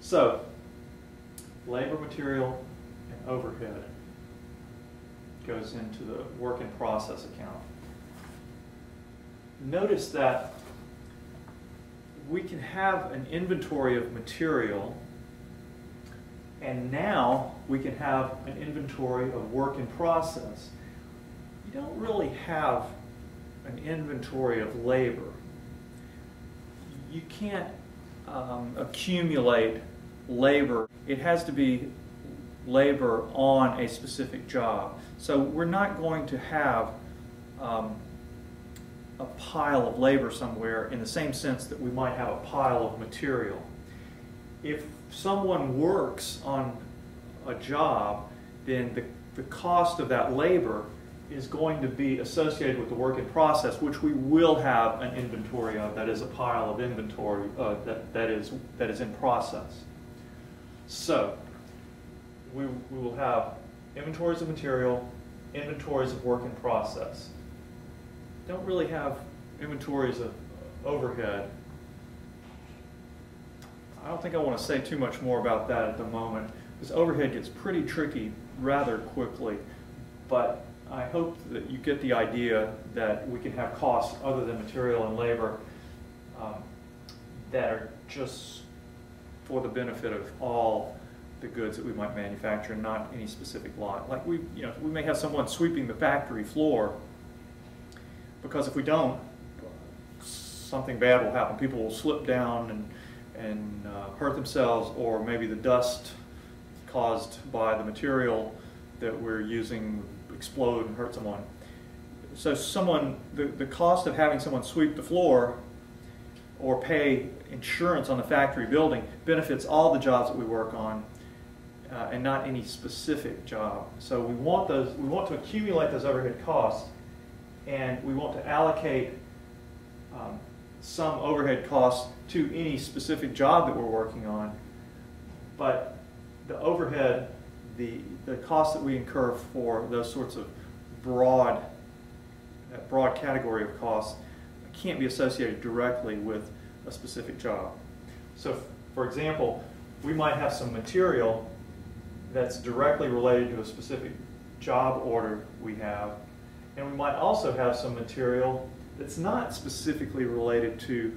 So, labor, material, and overhead goes into the work in process account. Notice that we can have an inventory of material, and now we can have an inventory of work in process. You don't really have an inventory of labor. You can't accumulate labor. It has to be labor on a specific job. So we're not going to have a pile of labor somewhere in the same sense that we might have a pile of material. If someone works on a job, then the cost of that labor is going to be associated with the work in process, which we will have an inventory of. That is a pile of inventory that is in process. So we will have inventories of material, inventories of work in process. Don't really have inventories of overhead. I don't think I want to say too much more about that at the moment, because overhead gets pretty tricky rather quickly. But I hope that you get the idea that we can have costs other than material and labor that are just for the benefit of all the goods that we might manufacture, not any specific lot. Like we may have someone sweeping the factory floor, because if we don't, something bad will happen. People will slip down and hurt themselves, or maybe the dust caused by the material that we're using explode and hurt someone. So the cost of having someone sweep the floor or pay insurance on the factory building benefits all the jobs that we work on, and not any specific job. So we want to accumulate those overhead costs, and we want to allocate some overhead costs to any specific job that we're working on. But the overhead, the costs that we incur for those sorts of broad category of costs can't be associated directly with a specific job. So, for example, we might have some material that's directly related to a specific job order we have, and we might also have some material that's not specifically related to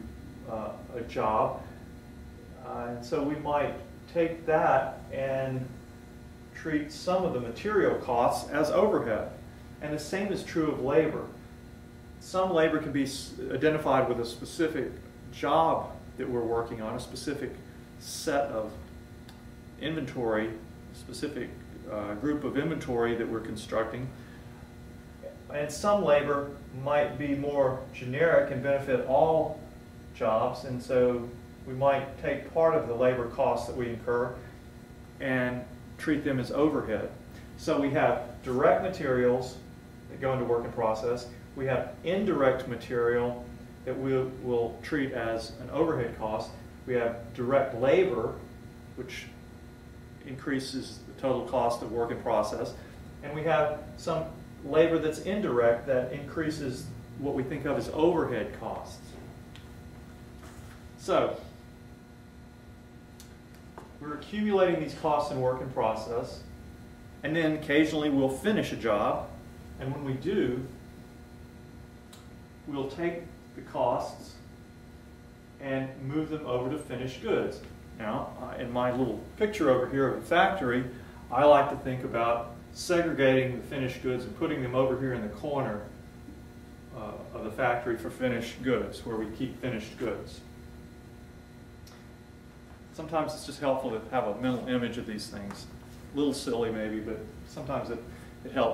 a job, and so we might take that and treat some of the material costs as overhead. And the same is true of labor. Some labor can be identified with a specific job that we're working on, a specific set of inventory, a specific group of inventory that we're constructing. And some labor might be more generic and benefit all jobs, and so we might take part of the labor costs that we incur and treat them as overhead. So we have direct materials that go into work in process. We have indirect material that we will treat as an overhead cost. We have direct labor, which increases the total cost of work in process. And we have some labor that's indirect that increases what we think of as overhead costs. So we're accumulating these costs in work in process, and then occasionally we'll finish a job, and when we do, we'll take the costs and move them over to finished goods. Now, in my little picture over here of a factory, I like to think about segregating the finished goods and putting them over here in the corner of the factory for finished goods, where we keep finished goods. Sometimes it's just helpful to have a mental image of these things. A little silly maybe, but sometimes it helps.